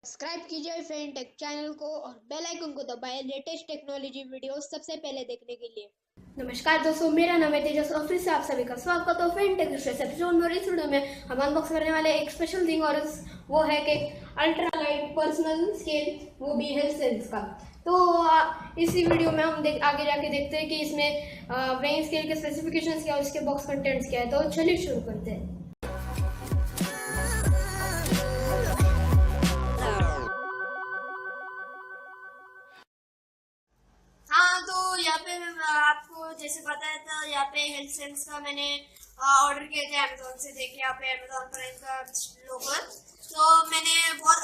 Subscribe कीजिए फेनटेक channel को और बेल आइकन को दबाएं लेटेस्ट टेक्नोलॉजी वीडियोस सबसे पहले देखने के लिए। नमस्कार दोस्तों, मेरा नाम है तेजस और फिर से आप सभी का स्वागत है फेनटेक एपिसोड में। इस वीडियो में हम अनबॉक्स करने वाले एक स्पेशल थिंग और वो है कि अल्ट्रा लाइट पर्सनल स्केल, वो भी हेल्थसेंस का। तो इसी वीडियो में हम आगे जाके देखते हैं कि इसमें वेइंग स्केल के स्पेसिफिकेशंस क्या है, उसके बॉक्स कंटेंट्स क्या है। तो चलिए शुरू करते हैं। हाँ, तो यहाँ पे आपको जैसे पता है, तो यहाँ पे हेल्थसेंस का मैंने ऑर्डर किया था अमेजोन से। देखिए यहाँ पे अमेजोन पर इनका लोगो, तो मैंने बहुत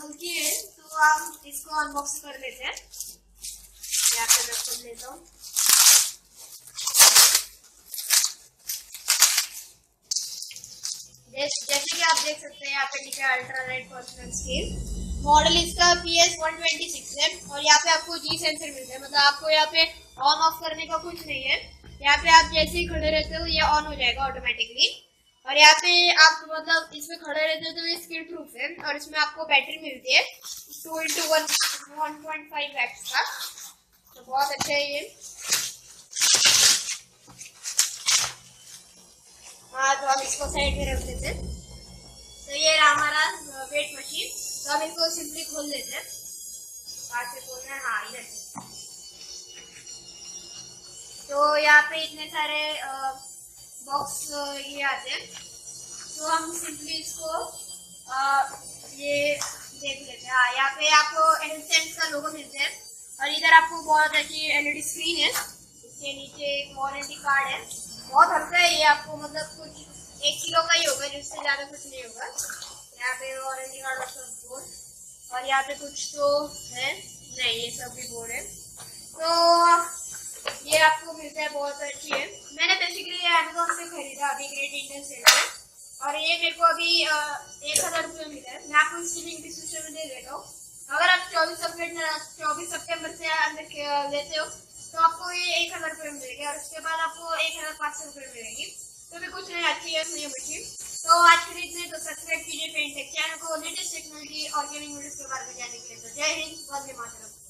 हल्की है, तो हम इसको अनबॉक्स कर लेते हैं। यहाँ पे मैं खोल लेता हूँ। जैसे कि आप देख सकते हैं, यहाँ पे लिखा है ultra light personal scale. Model इसका PS126 है और यहाँ पे आपको जी सेंसर मिलता है, मतलब आपको यहाँ पे ऑन ऑफ करने का कुछ नहीं है। यहाँ पे आप जैसे ही खड़े रहते हो ये ऑन हो जाएगा ऑटोमेटिकली। और यहाँ पे आप मतलब इसमें खड़े रहते हो तो ये स्किड प्रूफ है। और इसमें आपको बैटरी मिलती है 2x1.5 वैट्स का, तो बहुत अच्छा है ये। हाँ, तो हम इसको साइड में रख देते हैं। तो ये रहा हमारा वेट मशीन। तो हम इसको सिंपली खोल लेते हैं। से खोलना है, हाँ इधर से। तो यहाँ पे इतने सारे बॉक्स ये आते हैं, तो हम सिंपली इसको ये देख लेते हैं। हाँ, यहाँ पे आपको हेल्थसेंस का लोगो मिलते हैं और इधर आपको बहुत अच्छी एलईडी स्क्रीन है। इसके नीचे एक वारंटी कार्ड है। बहुत हल्का है ये, आपको मतलब कुछ 1 किलो का ही होगा, जिससे ज़्यादा कुछ नहीं होगा। यहाँ पे वारंटी कार्ड और सब बोर्ड, और यहाँ पे कुछ तो है नहीं, ये सब भी बोर्ड है। तो ये आपको मिलता है, बहुत अच्छी है। मैंने बेसिकली अमेजोन से खरीदा अभी ग्रेट इंडियन सेल में, और ये मेरे को अभी 1000 रुपये मिला है। मैं आपको इसकी लिंक डिस्क्रिप्शन में दे देता हूँ। अगर आप 24 सितंबर से अंदर लेते हो तो आपको ये 1000 रुपये मिलेगी, और उसके बाद आपको 1500 रुपये मिलेगी। तो भी कुछ नहीं, अच्छी है ये मशीन। तो आज के लिए इतने, तो सब्सक्राइब कीजिए फेनटेक चैनल को लेटेस्ट टेक्नोलॉजी और गेमिंग वीडियोस के बारे में जानने के लिए। तो जय हिंद, वंदे मातरम।